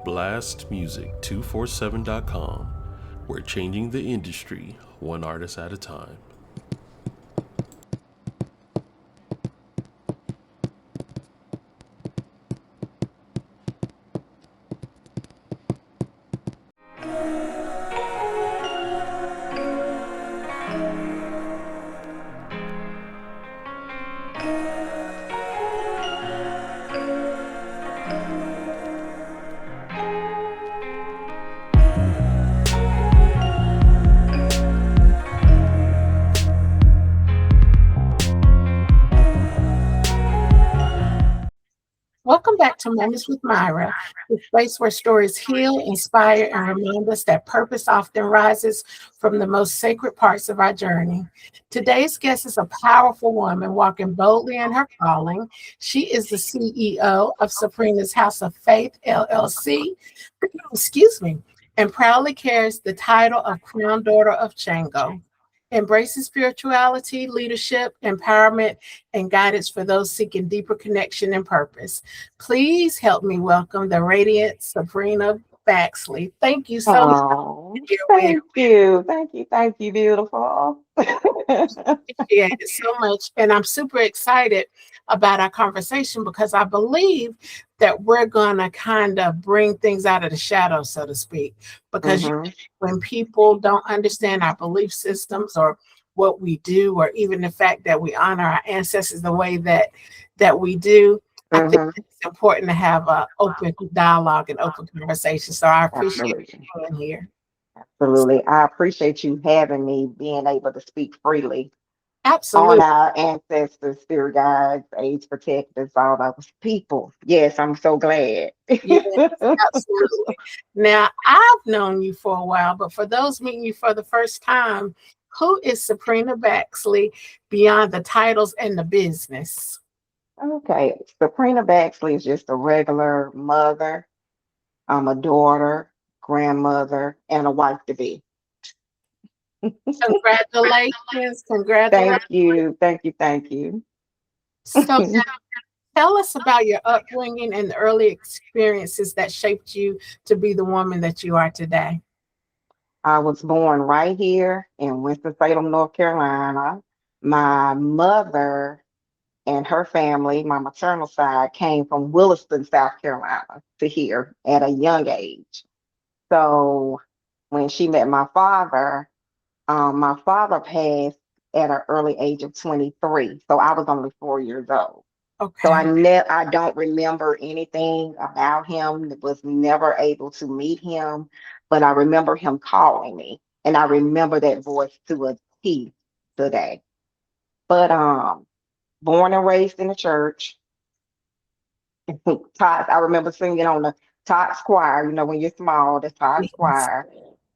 blastmusic247.com. We're changing the industry one artist at a time. Welcome back to Moments with Myra, the place where stories heal, inspire, and remind us that purpose often rises from the most sacred parts of our journey. Today's guest is a powerful woman walking boldly in her calling. She is the CEO of Suprena's House of Faith, LLC, excuse me, and proudly carries the title of Crown Daughter of Chango. Embracing spirituality, leadership, empowerment, and guidance for those seeking deeper connection and purpose. Please help me welcome the radiant Suprena Baxley. Thank you so much Oh, for your way. thank you, beautiful. Appreciate it so much. And I'm super excited about our conversation because I believe that we're going to kind of bring things out of the shadows, so to speak. Because Hmm. when people don't understand our belief systems or what we do, or even the fact that we honor our ancestors the way that we do, I think Hmm. it's important to have an open dialogue and open conversation. So I appreciate Absolutely. you being here. Absolutely. I appreciate you having me, being able to speak freely on Absolutely. our ancestors, spirit guides, age protectors, all those people. Yes, I'm so glad. Yes, absolutely. Now, I've known you for a while, but for those meeting you for the first time, who is Suprena Baxley beyond the titles and the business? Okay, Suprena Baxley is just a regular mother. I'm a daughter, grandmother, and a wife to be. Congratulations, congratulations. Thank you, thank you, thank you. So, tell us about your upbringing and the early experiences that shaped you to be the woman that you are today. I was born right here in Winston-Salem, North Carolina. My mother and her family, my maternal side, came from Williston, South Carolina to here at a young age. So when she met my father passed at an early age of 23. So I was only 4 years old. So Okay. I don't remember anything about him. Was never able to meet him, but I remember him calling me, and I remember that voice to a T today. But born and raised in the church. Tots, I remember singing on the Tots choir. You know, when you're small, the Tots Yes. choir.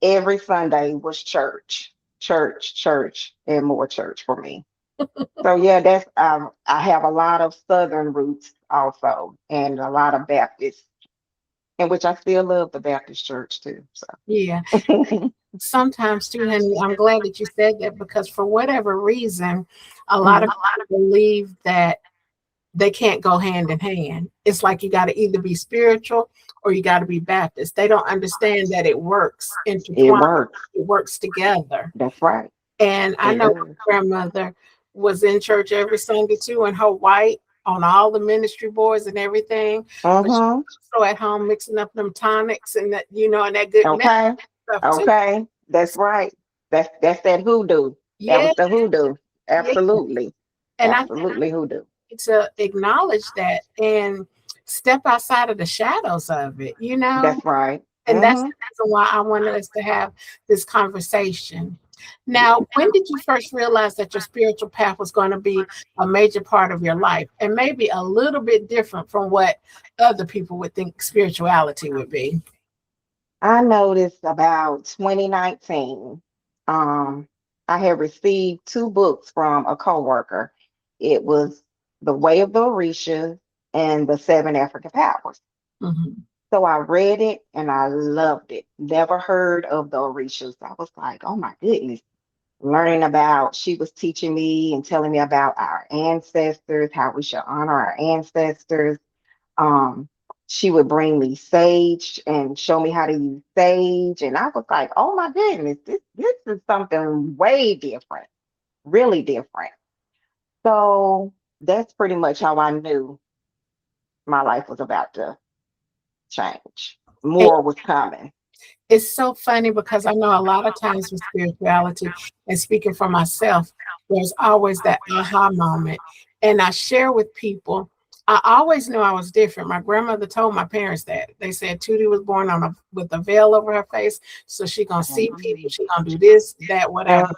Every Sunday was church, church, church, and more church for me. So yeah, that's I have a lot of Southern roots also, and a lot of Baptist, in which I still love the Baptist church too. So Yeah. Sometimes too, honey, I'm glad that you said that because for whatever reason, a lot of Mhm. people believe that they can't go hand in hand. It's like you got to either be spiritual or you got to be Baptist. They don't understand that it works It intertwined, works. it works together. That's right. And I It know does. my grandmother was in church every Sunday too, in her white on all the ministry boards and everything. But she Mm-hmm. was also at home mixing up them tonics and that, and that good medicine Okay. stuff too. Okay. That's right. That's that hoodoo. That Yeah, was the hoodoo. yeah. Absolutely. And I Absolutely hoodoo. need to acknowledge that and step outside of the shadows of it, That's right. And that's Mm-hmm. the reason why I wanted us to have this conversation. Now, when did you first realize that your spiritual path was going to be a major part of your life and maybe a little bit different from what other people would think spirituality would be? I noticed about 2019, um, I had received two books from a coworker. It was The Way of the Orishas and The Seven African Powers. Mhm. So I read it and I loved it. Never heard of the Orishas. I was like, oh my goodness. Learning about, she was teaching me and telling me about our ancestors, how we should honor our ancestors. Um, She would bring me sage and show me how to use sage. And I was like, oh my goodness, this is something way different, really different. So that's pretty much how I knew my life was about to change. And More was coming. it's so funny because I know a lot of times with spirituality and speaking for myself, there's always that aha moment. And I share with people, I always knew I was different. My grandmother told my parents that. They said Tootie was born with a veil over her face, so she gonna see people, she gonna do this, that, whatever.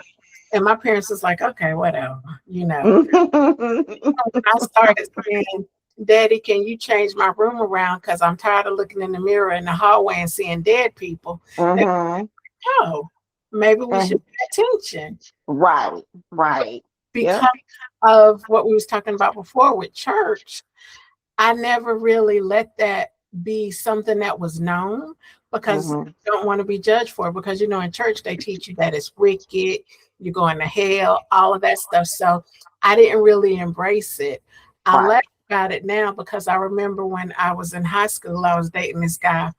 And my parents was like, okay, whatever, you know. I started saying, Daddy, can you change my room around? Because I'm tired of looking in the mirror in the hallway and seeing dead people. They Mhm. go, maybe we should Mhm. pay attention. Right, right. Because Yep. of what we was talking about before with church, I never really let that be something that was known because Mhm. you don't want to be judged for it. Because, you know, in church, they teach you that it's wicked, you're going to hell, all of that stuff. So I didn't really embrace it. I laugh Right. about it now because I remember when I was in high school, I was dating this guy.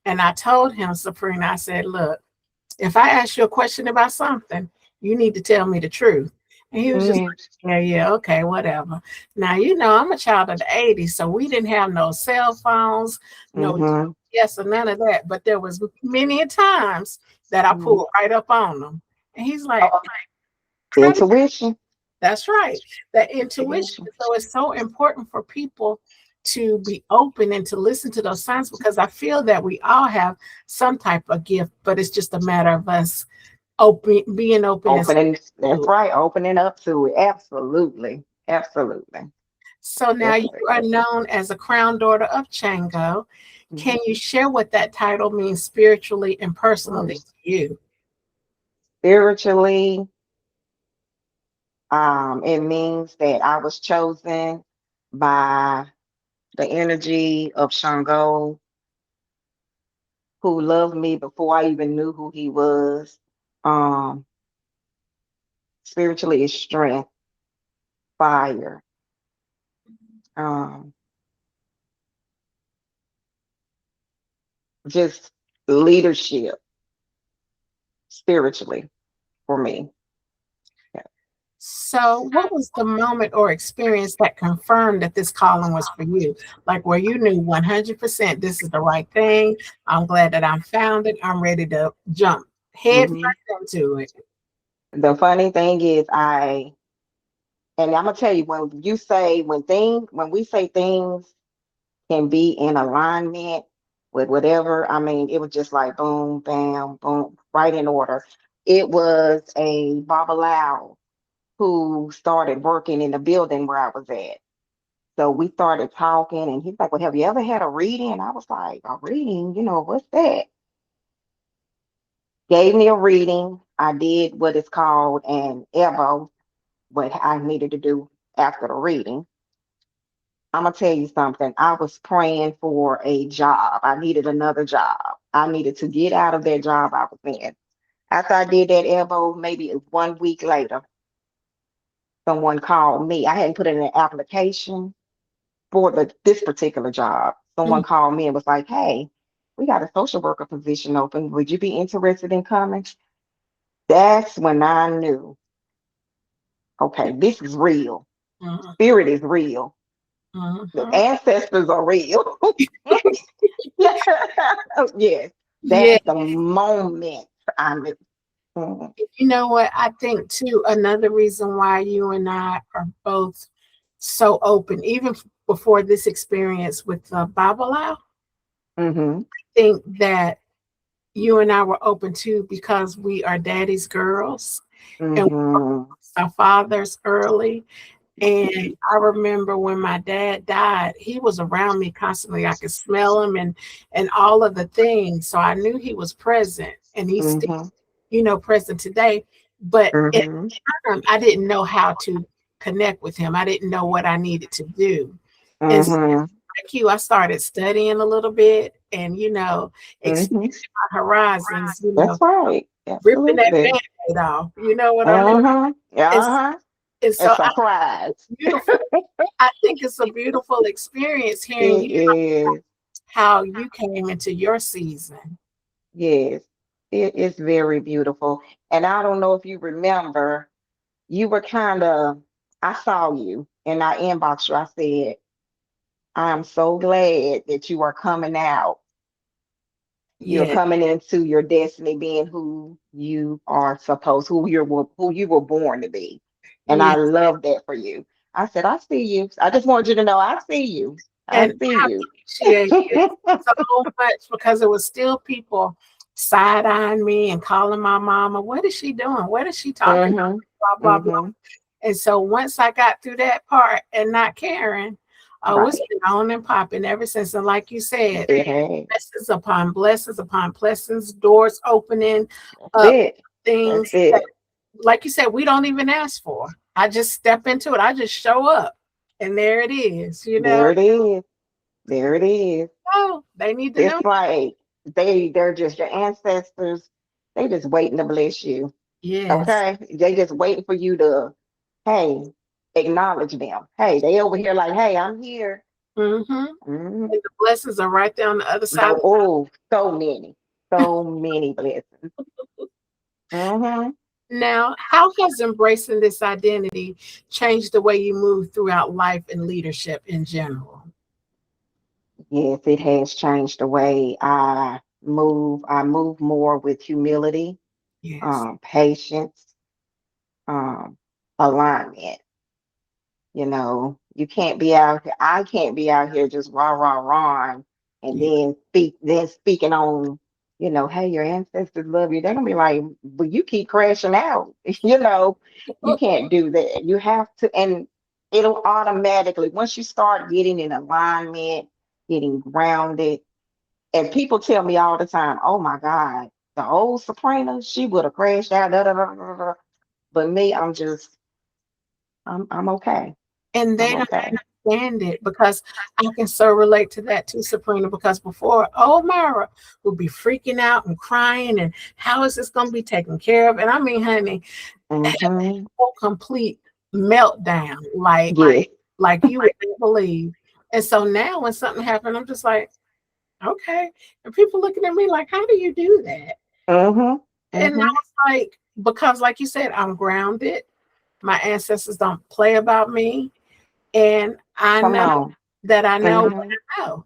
And I told him, Suprena, I said, look, if I ask you a question about something, you need to tell me the truth. And he was just Mhm. like, yeah, yeah, okay, whatever. Now, you know, I'm a child of the 80s, so we didn't have no cell phones, no Mhm. yes or none of that. But there was many a times that I Mhm. pulled right up on him. And he's like, Oh, how did intuition. that's right. That intuition. Intuition. So it's so important for people to be open and to listen to those signs because I feel that we all have some type of gift, but it's just a matter of us being open and Opening. That's to it. right. Opening up to it. Absolutely. Absolutely. So now you Definitely. are known as a crown daughter of Chango. Can Mhm. you share what that title means spiritually and personally Mm. to you? Spiritually, it means that I was chosen by the energy of Shango, who loved me before I even knew who he was. Um, Spiritually is strength, fire, um, just leadership spiritually for me. Yeah. So, what was the moment or experience that confirmed that this calling was for you? Like where you knew 100% this is the right thing. I'm glad that I'm found it. I'm ready to jump head Hmm. first into it. The funny thing is, and I'm gonna tell you, when we say things can be in alignment with whatever, I mean, it was just like boom, bam, boom, right in order. It was a Babalao who started working in the building where I was at. So we started talking, and he's like, well, have you ever had a reading? And I was like, a reading? What's that? Gave me a reading. I did what is called an EVO, what I needed to do after the reading. I'm going to tell you something. I was praying for a job. I needed another job. I needed to get out of that job I was in. After I did that EVO, maybe 1 week later, someone called me. I hadn't put in an application for this particular job. Someone Mm, called me and was like, "Hey, we got a social worker position open. Would you be interested in coming?" That's when I knew, okay, this is real. mhm, Spirit is real. The mhm. ancestors are real. Yes, Yeah, that's the moment I knew. Mhm. you know what? I think too, another reason why you and I are both so open, even before this experience with the Bible, I Mhm. think that you and I were open too because we are daddy's girls and we Mhm. lost our fathers early. And I remember when my dad died, he was around me constantly. I could smell him and all of the things. So I knew he was present and he's still, Mhm. you know, present today. But at Mhm. the time, I didn't know how to connect with him. I didn't know what I needed to do. And so, Mhm. like you, I started studying a little bit and, you know, expanding Mhm. my horizons, you know, That's right. ripping that Absolutely. band-aid off. You know what I mean? Uh-huh. And, Uh-huh. and A so I surprise. beautiful. I think it's a beautiful experience hearing It you is. how you came into your season. Yes, it is very beautiful. And I don't know if you remember, you were kind of, I saw you and I inboxed you. I said, I'm so glad that you are coming out. You're Yeah, coming into your destiny, being who you are supposed, who you were born to be. And yeah. I love that for you. I said, I see you. I just want you to know I see you. I And see I you. appreciate it so much because it was still people side eyeing me and calling my mama, what is she doing? What is she talking about? Mm-hmm. Blah, blah, blah. Mm-hmm. And so once I got through that part and not caring, oh, it's Right. been on and popping ever since. And like you said, It has. blessings upon blessings, doors opening That's up, it. That's things that, it. like you said, we don't even ask for. I just step into it. I just show up. And there it is, you know. There it is. There it is. Oh, they need to know. It's like they're just your ancestors. They just waiting to bless you. Yes. Okay? They just waiting for you to, hey, acknowledge them. Hey, they over here like, hey, I'm here. Mm-hmm. Mhm. And the blessings are right there on the other side. No, oh, so many. So many blessings. Hmm. Now, how has embracing this identity changed the way you move throughout life and leadership in general? Yes, it has changed the way I move. I move more with humility, Yes. patience, um, alignment. You know, you can't be out here. I can't be out here just rah rah rah, and Yeah. then speaking on, hey, your ancestors love you. They're gonna be like, but you keep crashing out. You can't do that. You have to, and it'll automatically once you start getting in alignment, getting grounded. And people tell me all the time, "Oh my God, the old Suprena, she would have crashed out." Da, da, da, da, da, da." But me, I'm okay. And I'm they don't okay. understand it because I can so relate to that too, Sabrina. Because before, oh, Myra would be freaking out and crying, and how is this going to be taken care of? And I mean, honey, Hmm. whole complete meltdown, Yes. like you would not believe. And so now when something happened, I'm just like, okay. And people looking at me like, how do you do that? Hmm. And I Hmm. was like, because like you said, I'm grounded. My ancestors don't play about me. And I Come know on. that I know what Hmm. I know.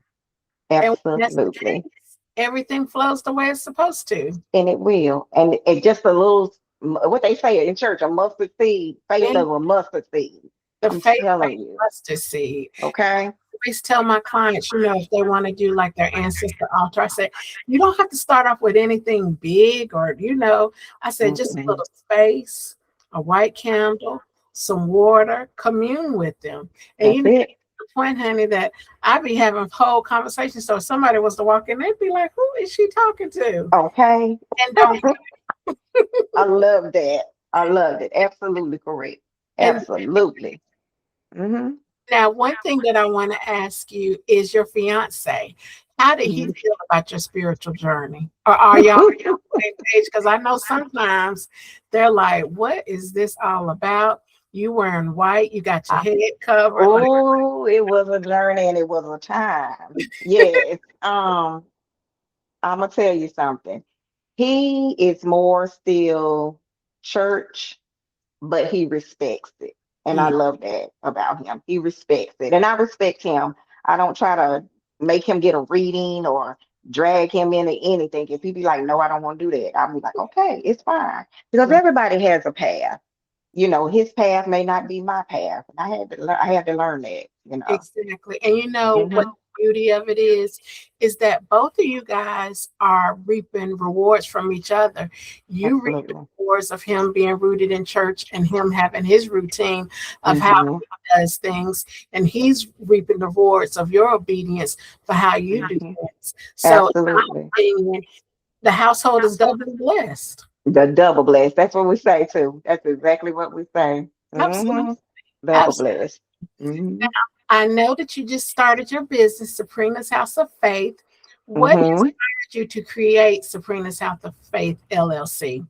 And when that's the Absolutely. case, everything flows the way it's supposed to. And it will. And it just a little, what they say in church, a mustard seed, faith And of a mustard seed. the I'm faith of telling you. mustard seed. Okay. Always tell my clients, if they want to do like their ancestor altar, I said, you don't have to start off with anything big or, I said, just a Hmm. little space, a white candle, some water, commune with them. And That's it. the point, honey, that I be having whole conversations. So if somebody was to walk in, they'd be like, who is she talking to? Okay. And don't I love that. I love it. Absolutely correct. and Absolutely. Hmm. now one thing that I want to ask you is your fiance. How did he feel about your spiritual journey? Or are y'all same page? Because I know sometimes they're like, what is this all about? You wearing white, you got your head covered, like Oh, it was a journey and it was a time. Yes. I'm gonna tell you something. He is more still church, but he respects it. And I yeah, love that about him. He respects it. And I respect him. I don't try to make him get a reading or drag him into anything. If he be like, no, I don't want to do that, I'll be like, okay, it's fine. Because right, everybody has a path. His path may not be my path. And I had to learn that. exactly. And what Hmm. the beauty of it is that both of you guys are reaping rewards from each other. You reap the Absolutely. rewards of him being rooted in church and him having his routine of how Hmm. he does things, and he's reaping the rewards of your obedience for how you do Hmm. things. So, in Absolutely. my opinion, the household is doubly blessed. The double blessed. That's what we say too. That's exactly what we say. Absolutely. Double Absolutely. blessed. Hmm. I know that you just started your business, Suprena's House of Faith. What Hmm. inspired you to create Suprena's House of Faith LLC?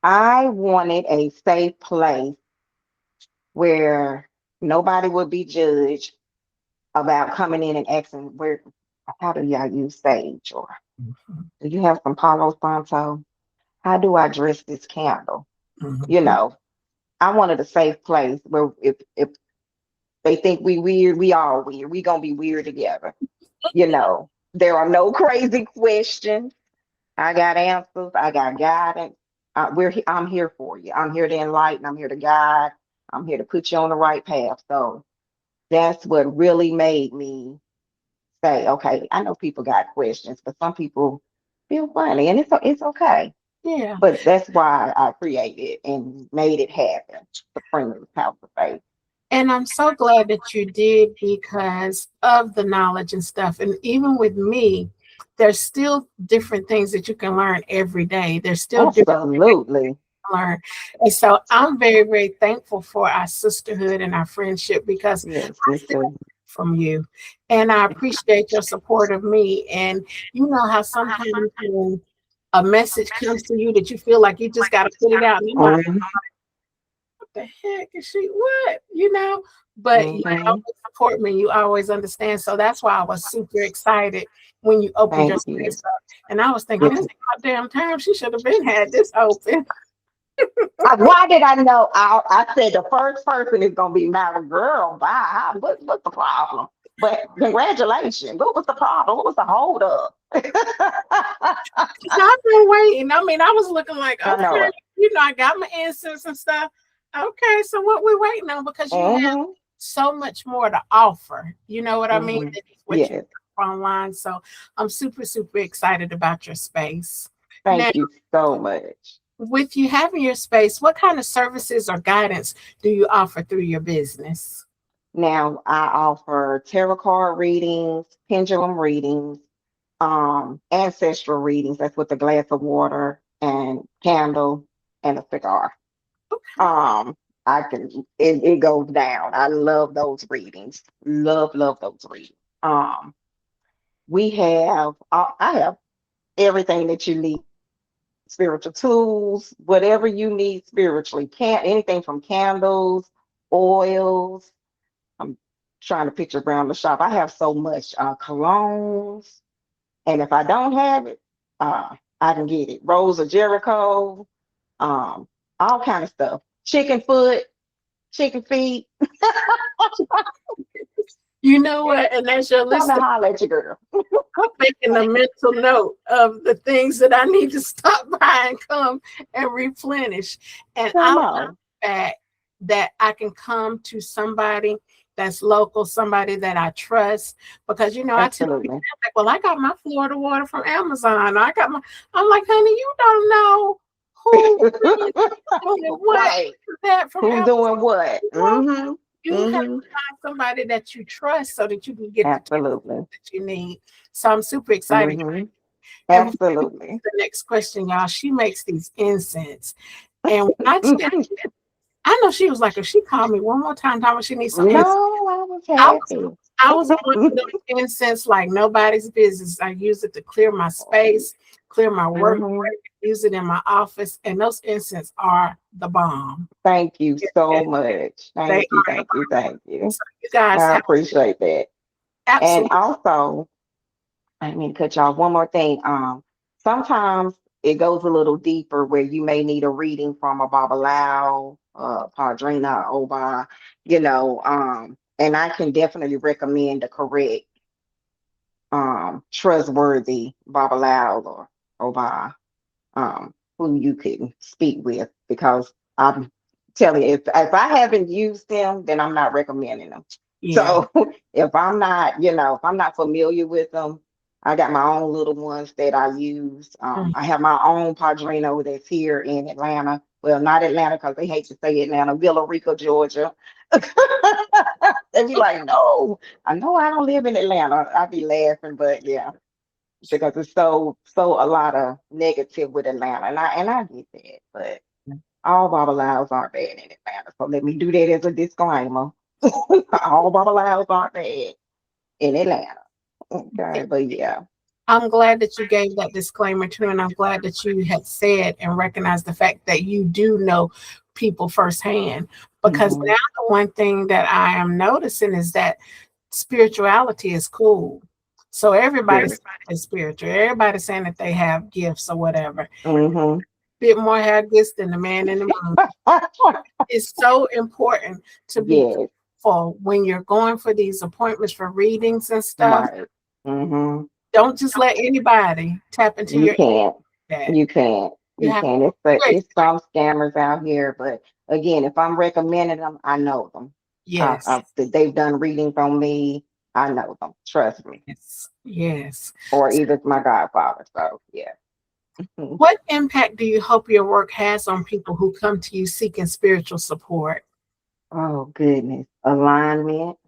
I wanted a safe place where nobody would be judged about coming in and asking how do y'all use sage? Or do you have some Palo Santo? How do I dress this candle? You Mhm. know, I wanted a safe place where if they think we weird, we all weird. We gonna be weird together. There are no crazy questions. I got answers. I got guidance. I'm here for you. I'm here to enlighten. I'm here to guide. I'm here to put you on the right path. So that's what really made me say, okay, I know people got questions, but some people feel funny, and it's okay. Yeah. But that's why I created and made it happen. Supreme House of Faith. And I'm so glad that you did because of the knowledge and stuff. And even with me, there's still different things that you can learn every day. There's still different Absolutely. to learn. And so I'm very, very thankful for our sisterhood and our friendship because Yes, I me still too. from you. And I appreciate your support of me. And you know how sometimes when a message comes to you that you feel like you just got to put it out, and you're like, Mhm, what the heck is she? What? But you mhm. always support me. You always understand. So that's why I was super excited when you opened your Thank you. space up. And I was thinking, it's about damn time she should have been had this open. Why did I know? I said the first person is gonna be my girl. Bye. What's the problem? But congratulations. What was the problem? What was the hold up? So I've been waiting. I mean, I was looking like, I know okay, it. I got my incense and stuff. Okay, so what we waiting on? Because you have Hmm. so much more to offer. You know what I mean? Hmm. Than just what you Yes. have online. So I'm super, super excited about your space. Now, Thank you so much. with you having your space, what kind of services or guidance do you offer through your business? Now I offer tarot card readings, pendulum readings, ancestral readings. That's with a glass of water and candle and a cigar. Um, I can it goes down. I love those readings. Love those readings. Um, we have I have everything that you need, spiritual tools, whatever you need spiritually. Can't anything from candles, oils. I'm trying to picture around the shop. I have so much colognes, and if I don't have it, I can get it. Rose of Jericho, um, all kind of stuff. Chicken foot, chicken feet. You know what? And as your Come listener, and holler at your girl. making a mental note of the things that I need to stop by and come and replenish. And I Come love on. the fact that I can come to somebody that's local, somebody that I trust, because I tell people Absolutely. like, well, I got my Florida water from Amazon. I'm like, honey, you don't know who really doing what Right. that from Who's Amazon. doing what? You know, Mm-hmm. you have Mm-hmm. to find somebody that you trust so that you can get the tools Absolutely. that you need. So I'm super excited. Mm-hmm. And before we get Absolutely. to the next question, y'all, she makes these incense. And when I tell you, I know she was like, if she called me one more time, talking about she needs some incense. No, I was I was happy. I was going through those incense like nobody's business. I use it to clear my space, clear my work, Hmm. use it in my office, and those incense are the bomb. Thank you Yes, so much. they Thank you, are the thank you, thank bomb. you. So you guys I have appreciate that. And absolutely. also, I didn't mean to cut you off. One more thing. Sometimes it goes a little deeper where you may need a reading from a Babalao, Padrina, Oba, and I can definitely recommend the correct, trustworthy Babalao or Oba, who you can speak with because I'm telling you, if I haven't used them, then I'm not recommending them. Yeah. So if I'm not familiar with them, I got my own little ones that I use. Mm. I have my own Padrino that's here in Atlanta. Well, not Atlanta because they hate to say Atlanta, Villa Rica, Georgia. They be like, no, I know I don't live in Atlanta. I be laughing, but yeah, because it's so a lot of negative with Atlanta, and I get that, but all Babalawos aren't bad in Atlanta. So let me do that as a disclaimer. All Babalawos aren't bad in Atlanta. Okay, but yeah. I'm glad that you gave that disclaimer too, and I'm glad that you had said and recognized the fact that you do know people firsthand. Because Hmm. now the one thing that I am noticing is that spirituality is cool. So everybody's Yes. saying they're spiritual. Everybody's saying that they have gifts or whatever. Mm-hmm. Bit more have gifts than the man in the moon. It's so important to be Yes. careful when you're going for these appointments for readings and stuff. Right. Mm-hmm. Don't just let anybody tap into You your can't. that. You can't. You You have can't. great. It's some scammers out here, but again, if I'm recommending them, I know them. Yes, They've done readings on me. I know them. Trust me. yes, yes. Or either it's my godfather. So yeah. Mhm. What impact do you hope your work has on people who come to you seeking spiritual support? Oh goodness. Alignment,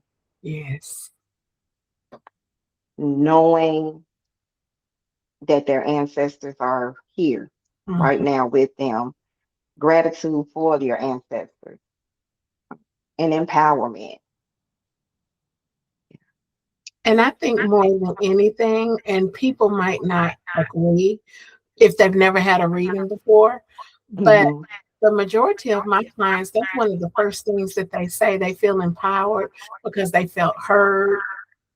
Yes. knowing that their ancestors are here right Mhm. now with them, gratitude for your ancestors, and empowerment. And I think more than anything, and people might not agree if they've never had a reading before, but Hmm. the majority of my clients, that's one of the first things that they say. They feel empowered because they felt heard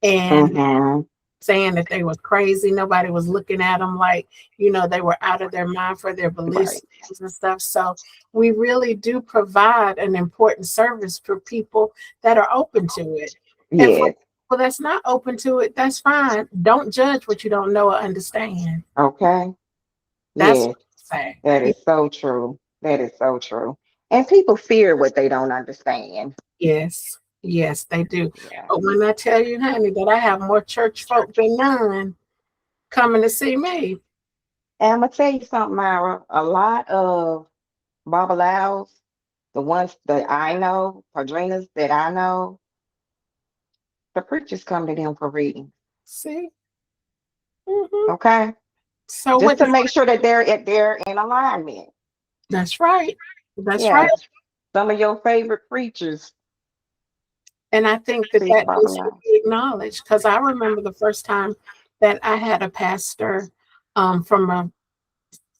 and Hmm. saying that they was crazy. Nobody was looking at them like, they were out of their mind for their belief Right. systems and stuff. So we really do provide an important service for people that are open to it. And for Yes. people that's not open to it, that's fine. Don't judge what you don't know or understand. Okay. That's Yes. what I say. That is so true. That is so true. And people fear what they don't understand. Yes, yes, they do. Yeah. But when I tell you, honey, that I have more church folk than none coming to see me. And I'm gonna tell you something, Myra. A lot of Babalawos, the ones that I know, Padrinas that I know, the preachers come to them for reading. See? Hmm. Okay. So Just what to does make sure that they're in alignment. that's right. That's right. Yeah. Some of your favorite preachers And I think that see the that needs to Babalawo. be acknowledged because I remember the first time that I had a pastor from a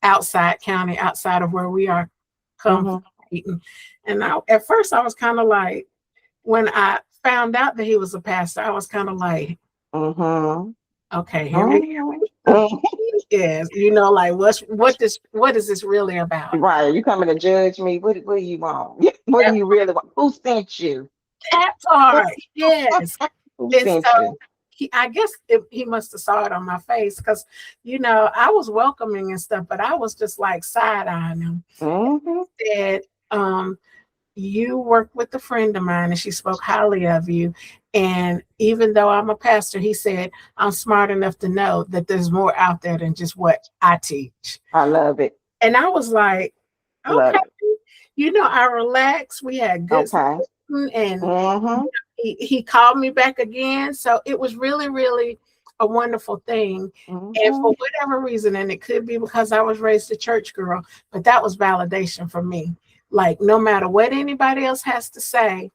outside county, outside of where we are, come from Mm-hmm. Dayton. And at first I was kind of like, when I found out that he was a pastor, I was kind of like, Mm-hmm. okay, here we Mm-hmm. is, like what is this really about? Right. You coming to judge me? What do you want? What do That, you really want? Who sent you? that part, yes. Who And sent so you? I guess he must have saw it on my face because, I was welcoming and stuff, but I was just like side eyeing him. Mm-hmm. Said, you worked with a friend of mine and she spoke highly of you. And even though I'm a pastor, he said, I'm smart enough to know that there's more out there than just what I teach. I love it. And I was like, okay, Love it. I relaxed. We had good Okay. sleeping, and Mm-hmm. he called me back again. So it was really, really a wonderful thing. And Mm-hmm. for whatever reason, and it could be because I was raised a church girl, but that was validation for me. Like, no matter what anybody else has to say,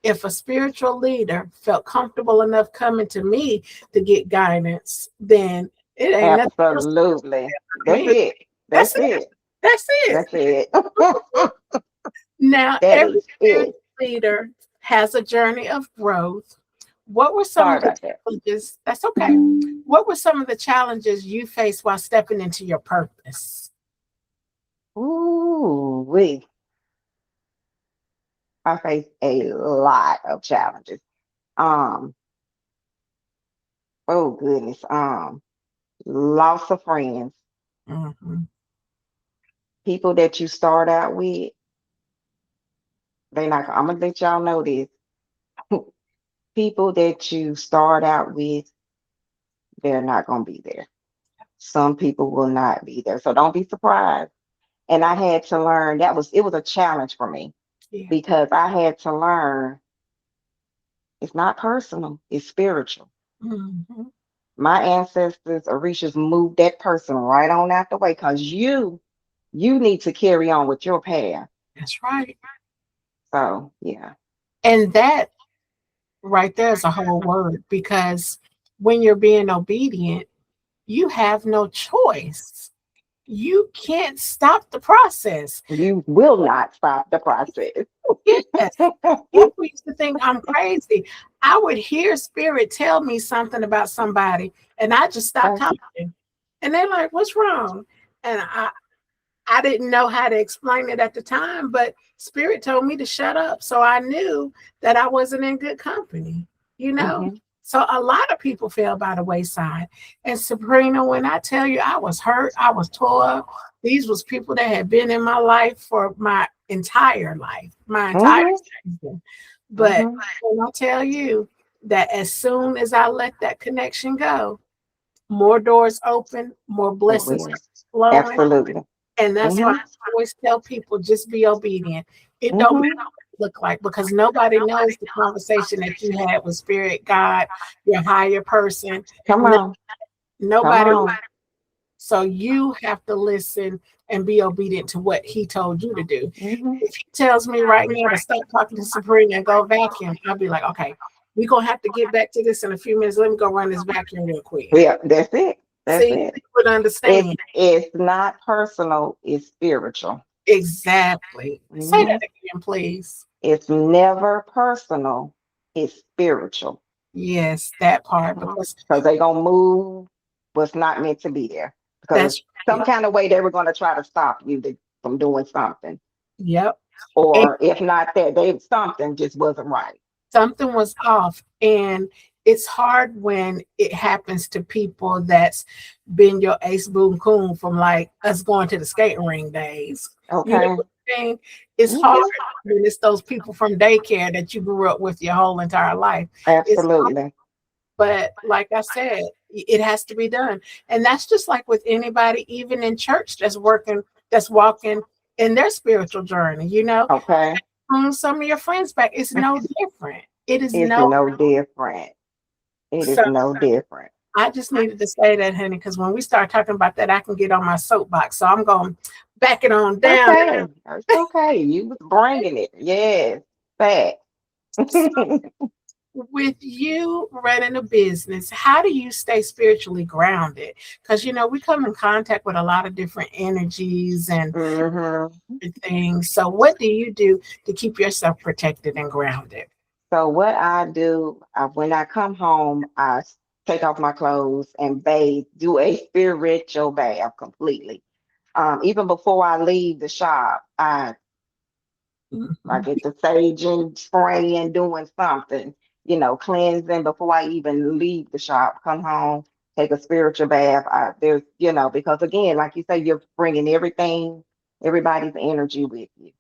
if a spiritual leader felt comfortable enough coming to me to get guidance, then it ain't nothing else Absolutely. for That's me. it. That's That's it. it. That's it. That's it. Now, That every is it. spiritual leader has a journey of growth. What were some Sorry of the about that. challenges? That's okay. What were some of the challenges you faced while stepping into your purpose? Ooh, I face a lot of challenges. Um, oh goodness. Loss of friends, Mhm. people that you start out with, they not. I'm gonna let y'all know this. People that you start out with, they're not gonna be there. Some people will not be there. So don't be surprised. And I had to learn it was a challenge for me Yeah. because I had to learn it's not personal, it's spiritual. Mhm. My ancestors, Orishas, moved that person right on out the way because you need to carry on with your path. That's right. So yeah. And that right there is a whole word because when you're being obedient, you have no choice. you can't stop the process. You will not stop the process. Yes. People used to think I'm crazy. I would hear spirit tell me something about somebody, and I just stopped Okay. talking. And they're like, "What's wrong?" And I didn't know how to explain it at the time, but spirit told me to shut up. So I knew that I wasn't in good company, you know? Hmm. So a lot of people fell by the wayside. And Sabrina, when I tell you I was hurt, I was tore up. These was people that had been in my life for my entire life, my entire Hmm. season. But Hmm. when I tell you that as soon as I let that connection go, more doors open, more It blessings will. flowing, Absolutely. and that's why Hmm. I always tell people just be obedient. It don't Hmm. matter what it look like because nobody knows the conversation that you had with spirit, God, your higher person. Come No, on. Come nobody. on. So you have to listen and be obedient to what he told you to do. Hmm. If he tells me right now to stop talking to Sabrina and go vacuum, I'll be like, okay, we're gonna have to get back to this in a few minutes. Let me go run this vacuum real quick. Yeah, that's it. That's See, it. you would understand. It's not personal, it's spiritual. Exactly. Say Hmm. that again, please. It's never personal, it's spiritual. Yes, that part because Because they're gonna move what's not meant to be there. Because that's some right. kind of way they were gonna try to stop you from doing something. Yep. And Or if not that, they something just wasn't right. something was off. And it's hard when it happens to people that's been your ace boom coon from like us going to the skating ring days. You know Okay. what I'm saying? It's hard Hmm. when it's those people from daycare that you grew up with your whole entire life. It's Absolutely. But like I said, it has to be done. And that's just like with anybody, even in church, that's working, that's walking in their spiritual journey, you know, Okay. some of your friends back. It's no different. It is It's no. no different. It is So no different. I just needed to say that, honey, because when we start talking about that, I can get on my soapbox. So I'm going to back it on down. Okay. It's okay. You was bringing it. Yes. Fact. With you running a business, how do you stay spiritually grounded? Because you know we come in contact with a lot of different energies and Hmm. things. So, what do you do to keep yourself protected and grounded? So what I do when I come home, take off my clothes and bathe, do a spiritual bath completely. Even before I leave the shop, I Mhm. get the sage and spray and doing something, cleansing before I even leave the shop. Come home, take a spiritual bath. Because again, like you say, you're bringing everybody's energy with you.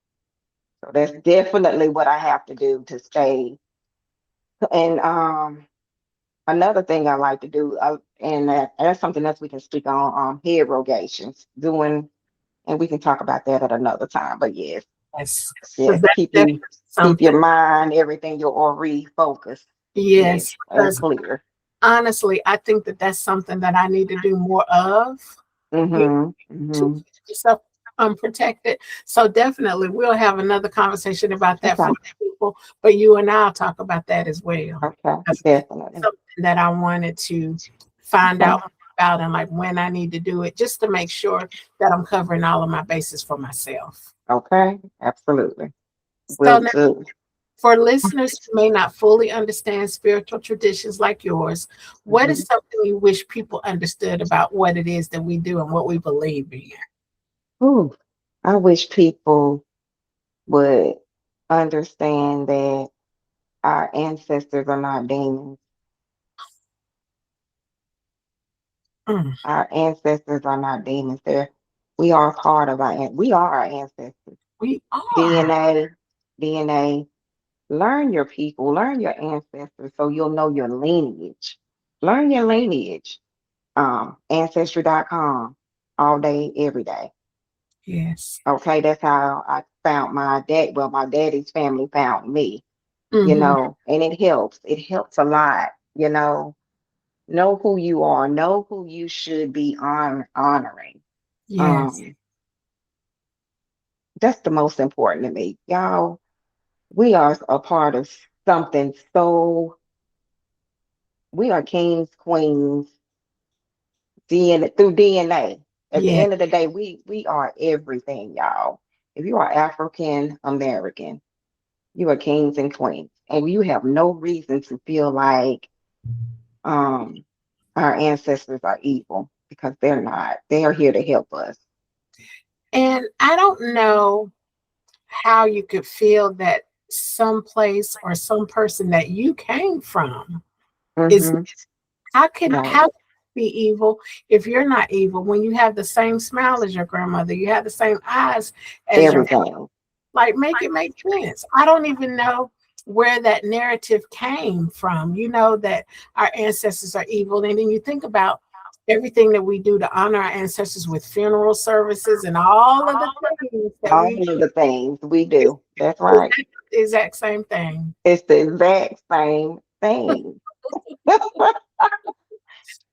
So that's definitely what I have to do to stay. And another thing I like to do, and that's something else we can speak on, head rogations, and we can talk about that at another time. But yes, Yes, because yes, that's definitely keep your something. mind, everything, your aura focused. Yes, Yes, and because clear. honestly, I think that that's something that I need to do more of. You Mm-hmm. to Mm-hmm. keep yourself unprotected. So definitely, we'll have another conversation about that for Okay. people. But you and I'll talk about that as well. Okay. That's Definitely. something that I wanted to find Okay. out about and like when I need to do it, just to make sure that I'm covering all of my bases for myself. Okay. Absolutely. So Will now, do. for listeners who may not fully understand spiritual traditions like yours, what Hmm. is something you wish people understood about what it is that we do and what we believe in? Ooh, I wish people would understand that our ancestors are not demons. Mm, Our ancestors are not demons. We are part of we are our ancestors. we are. DNA, DNA. Learn your people, learn your ancestors so you'll know your lineage. Learn your lineage. Ancestry.com all day, every day. Yes. Okay, that's how I found my dad. Well, my daddy's family found me, Hmm. and it helps. It helps a lot, know who you are, know who you should be honoring. Yes. Um, that's the most important to me. Y'all, we are a part of something so we are kings, queens, DNA through DNA. At the Yeah. end of the day, we are everything, y'all. If you are African American, you are kings and queens, and you have no reason to feel like um our ancestors are evil because they're not. They are here to help us. And I don't know how you could feel that some place or some person that you came from is Mm-hmm. how Right. can you be evil if you're not evil when you have the same smile as your grandmother, you have the same eyes as your Everything. like make it make sense. I don't even know where that narrative came from. You know that our ancestors are evil, and then you think about everything that we do to honor our ancestors with funeral services and all of the things that we All of the things we it's, do. That's it's right. the exact same thing. It's the exact same thing.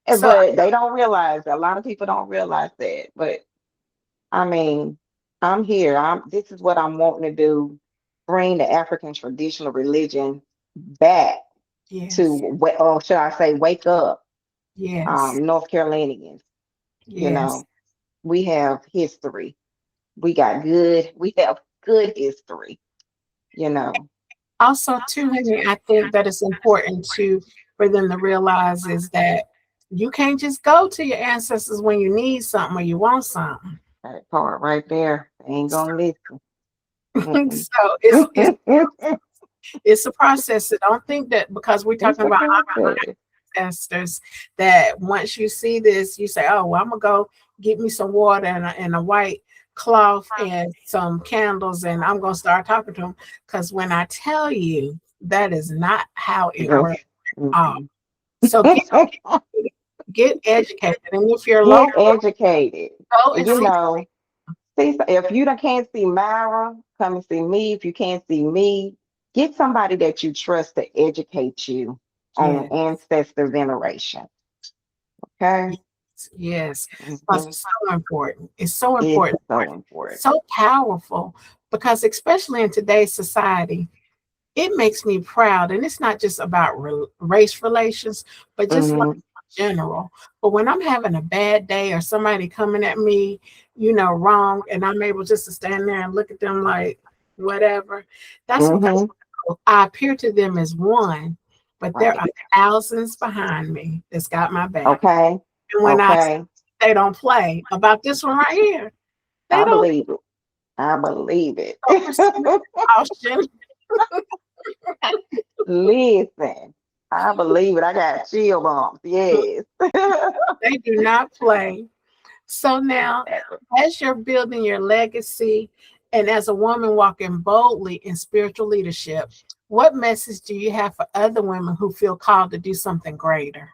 So But they don't realize that. A lot of people don't realize that. But I mean, I'm here. This is what I'm wanting to do. Bring the African traditional religion back to, yes, or should I say, wake up, yes, North Carolinians. You yes. know, we have history. We have good history, you know. Also, too, honey, I think that it's important to for them to realize is that you can't just go to your ancestors when you need something or you want something. That part right there. They ain't So, gonna listen. Mm-mm. so it's a process. So don't think that because we're It's talking a about process. ancestors that once you see this, you say, "Oh, well, I'm gonna go get me some water and a white cloth and some candles, and I'm gonna start talking to them." Because when I tell you, that is not how it No. works. Mm-mm. So get educated, and if you're Get local, educated. go and You see. know, see, if you can't see Myra, come and see me. If you can't see me, get somebody that you trust to educate you on Yeah, ancestor veneration. Okay? yes, because Mhm. it's so important. It's so It's important, so important. so powerful. Because especially in today's society, it makes me proud, and it's not just about race relations, but just like Hmm. general. But when I'm having a bad day or somebody coming at me, wrong, and I'm able just to stand there and look at them like whatever, that's because Hmm. I appear to them as one, but there Right. are thousands behind me that's got my back. Okay. And when I Okay. they don't play about this one right here, they I don't believe it. I believe it. proceed with caution. Listen, I believe it. I got chill bumps. Yes. They do not play. So now, as you're building your legacy and as a woman walking boldly in spiritual leadership, what message do you have for other women who feel called to do something greater?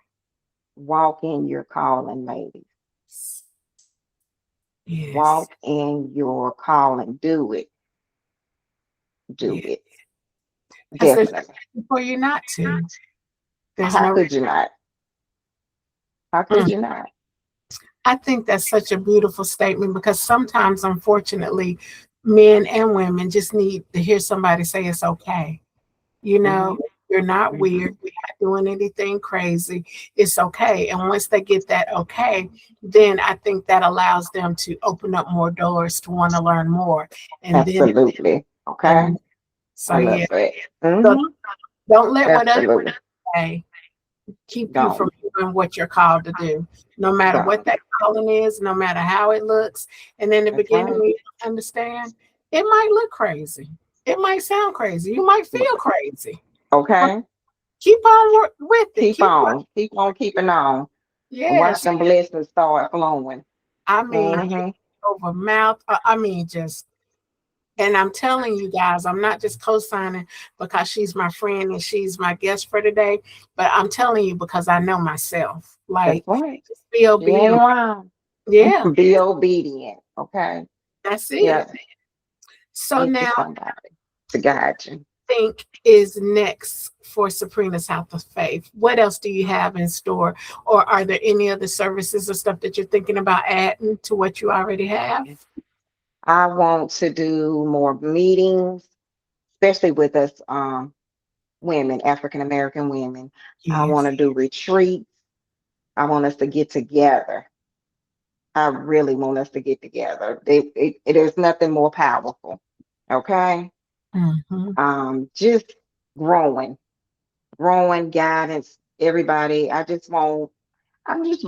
Walk in your calling, ladies. Yes, Walk in your calling. Do it. Do yes. it. Because there's Definitely. no reason for you not to. There's How no could you not? How could reason. you not? I think that's such a beautiful statement because sometimes, unfortunately, men and women just need to hear somebody say it's okay. You Hmm. know, you're not weird. You're not doing anything crazy. It's okay. And once they get that okay, then I think that allows them to open up more doors to want to learn more. And then Absolutely. Okay. learn. So I love yeah. that. So Hmm. don't let what others Absolutely. say keep you Don't. from doing what you're called to do. No matter what Don't. that calling is, no matter how it looks. And in the That's beginning, right. when you don't understand, it might look crazy. It might sound crazy. You might feel crazy. But Okay. keep on with it. Keep Keep on. Keep on keeping on. And watch yes. them blessings start flowing. I mean, Hmm. over mouth. I mean, just and I'm telling you guys, I'm not just co-signing because she's my friend and she's my guest for today, but I'm telling you because I know myself. That's Like, right. just be She ain't obedient. lying. Yeah, Be obedient. Okay. that's it. Yeah. So Get you now somebody to guide you. think is next for Suprena's House of Faith? What else do you have in store? Or are there any other services or stuff that you're thinking about adding to what you already have? I want to do more meetings, especially with us women, African American women. I want Yes. to do retreats. I want us to get together. I really want us to get together. There's nothing more powerful. Okay. Hmm. Just growing, growing guidance. Everybody, I'm just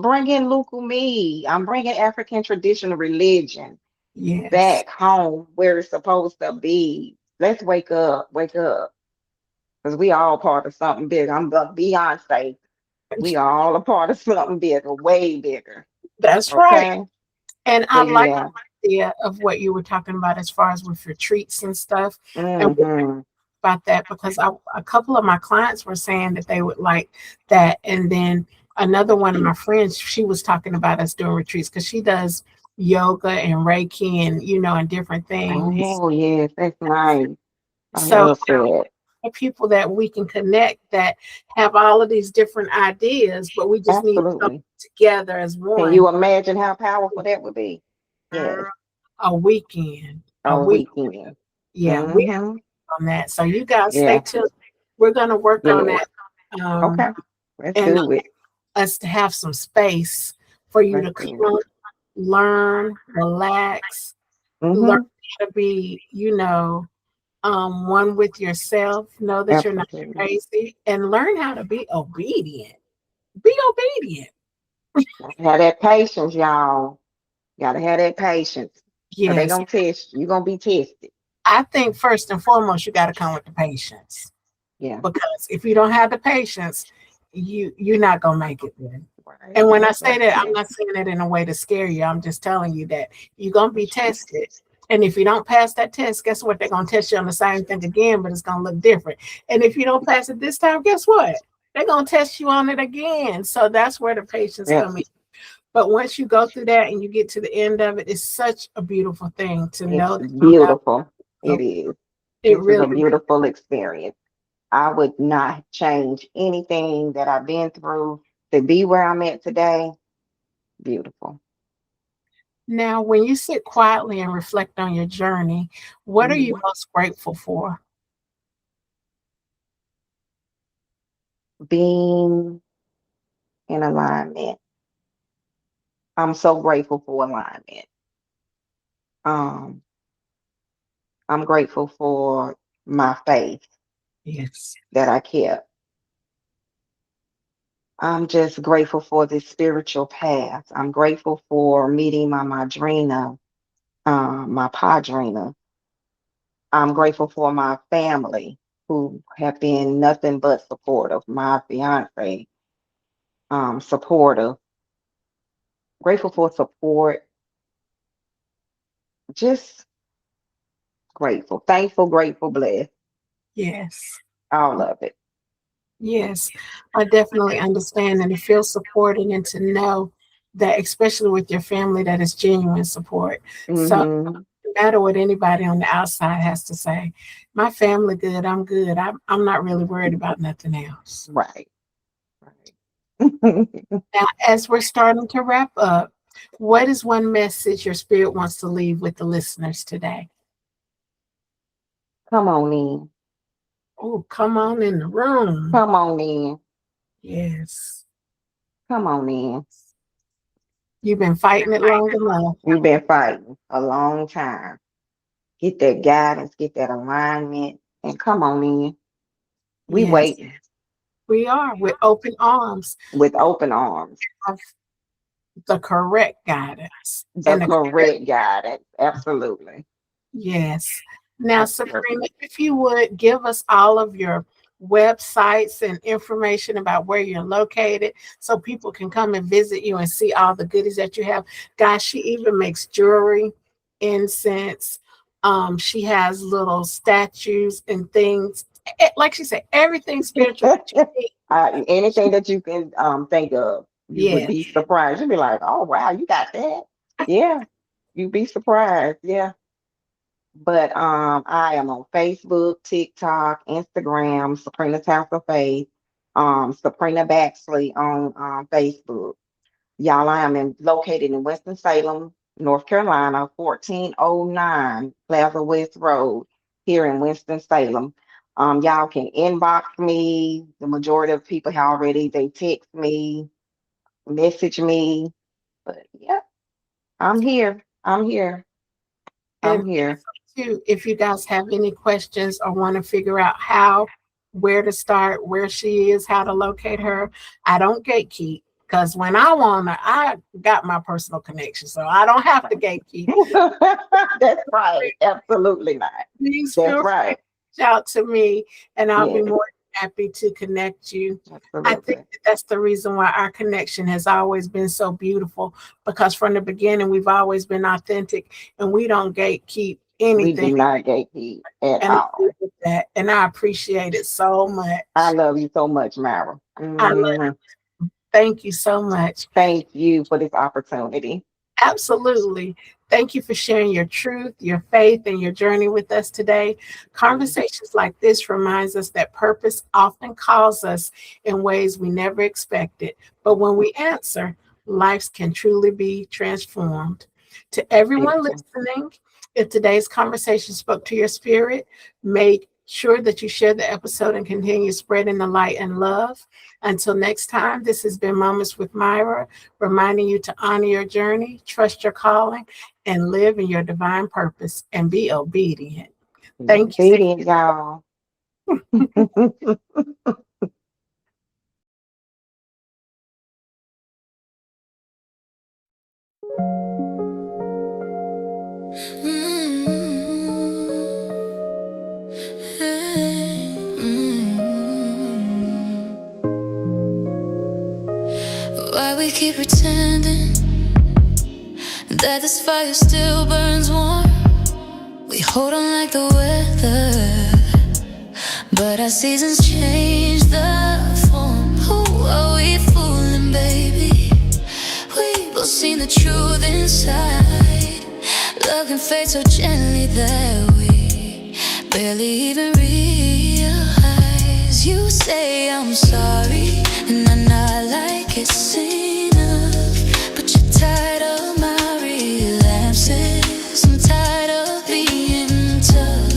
bringing local me. I'm bringing African traditional religion Yes. back home where it's supposed to be. Let's wake up, because we all part of something big. I'm the Beyonce. We all a part of something bigger, way bigger. That's right. Okay. And So I like yeah. the idea of what you were talking about as far as with retreats and stuff. And Hmm. about that because a couple of my clients were saying that they would like that. And then another one of my friends, she was talking about us doing retreats because she does yoga and Reiki and, and different things. Oh yes, that's nice. I So love that. people that we can connect that have all of these different ideas, but we just need to come Absolutely. together as Can one. you imagine how powerful that would be? Yes. A weekend, a A week. weekend. Yeah, we Mm-hmm. on that. So you guys stay Yeah. tuned. We're gonna work on Yes. that. Um, Okay. Let's and do it. us to have some space for you Let's to do it. come, learn, relax, learn Mm-hmm. how to be, one with yourself, know that you're not Absolutely. crazy, and learn how to be obedient. Be obedient. Gotta have that patience, y'all. Gotta have that patience. Cause they Yes. gonna test you. You're gonna be tested. I think first and foremost, you got to come with the patience Yeah. because if you don't have the patience, you're not gonna make it then. Right. And when I say Right. that, I'm not saying it in a way to scare you. I'm just telling you that you're gonna be tested. And if you don't pass that test, guess what? They're gonna test you on the same thing again, but it's gonna look different. And if you don't pass it this time, guess what? They're gonna test you on it again. So that's where the patience Yeah. comes in. But once you go through that and you get to the end of it, it's such a beautiful thing to It's know that you know beautiful. It is. it This is really a beautiful experience. I would not change anything that I've been through to be where I'm at today. Beautiful. now when you sit quietly and reflect on your journey, what are you Mhm. most grateful for? Being in alignment. I'm so grateful for alignment. Um, I'm grateful for my faith Yes. that I kept. I'm just grateful for this spiritual path. I'm grateful for meeting my madrina, my padrina. I'm grateful for my family who have been nothing but supportive. My fiance, supportive. Grateful for support. Just grateful, thankful, grateful, blessed. Yes. All of it. Yes, I definitely understand and to feel supported and to know that, especially with your family, that is genuine support. So, Hmm. no matter what anybody on the outside has to say, my family good, I'm good. I'm not really worried about nothing else. Right. Right. Now, as we're starting to wrap up, what is one message your spirit wants to leave with the listeners today? Come on in. Oh, come on in the room. Come on in. Yes, Come on in. you've been fighting it long enough. You've been fighting a long time. Get that guidance, get that alignment, and come on in. We Yes, waiting we are with open arms with open arms. of the correct guidance The and the correct, correct guidance. Absolutely. yes. Now, Absolutely. Sabrina, if you would give us all of your websites and information about where you're located so people can come and visit you and see all the goodies that you have. Guys, she even makes jewelry, incense. She has little statues and things. Like she said, everything spiritual that you need. Anything that you can think of, you would Yes, be surprised. You'd be like, "Oh wow, you got that?" Yeah, you'd be surprised. Yeah, but I am on Facebook, TikTok, Instagram, Suprena House of Faith, Suprena Baxley on Facebook. Y'all, located in Winston-Salem, North Carolina, 1409 Plaza West Road here in Winston-Salem. Y'all can inbox me. The majority of people they text me, message me. But yeah, I'm here. I'm here. I'm And here. too, if you guys have any questions or want to figure out where to start, where she is, how to locate her, I don't gatekeep because when I want her, I got my personal connection, so I don't have to gatekeep. That's right. Absolutely not. Please That's feel free right. to reach out to me, and I'll be Yes, more than happy to connect you. I think absolutely. that's the reason why our connection has always been so beautiful because from the beginning, we've always been authentic and we don't gatekeep We anything. do not gatekeep at And I all. with that, and I appreciate it so I much. love you so much, Myra. I love, thank you so much. Thank you for this opportunity. Absolutely. Thank you for sharing your truth, your faith, and your journey with us today. Conversations like this reminds us that purpose often calls us in ways we never expected. But when we answer, lives can truly be transformed. To everyone Beautiful. listening, if today's conversation spoke to your spirit, make sure that you share the episode and continue spreading the light and love. Until next time, this has been Moments with Myra, reminding you to honor your journey, trust your calling, and live in your divine purpose and be obedient. Thank you. Obedient, y'all. Why we keep pretending that this fire still burns warm? We hold on like the weather, but our seasons change the form. Who are we fooling, baby? We both seen the truth inside. Love can fade so gently that we barely even realize. You say I'm sorry, and I nod like it's enough, but you're tired of my relapses. I'm tired of being tough.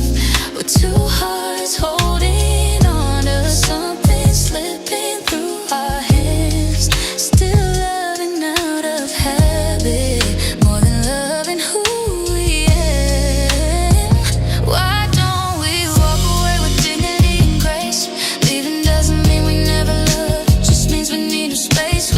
We're two hearts holding on to something slipping through our hands. Still loving out of habit more than loving who we am. Why don't we walk away with dignity and grace? Leaving doesn't mean we never loved, it just means we need a space.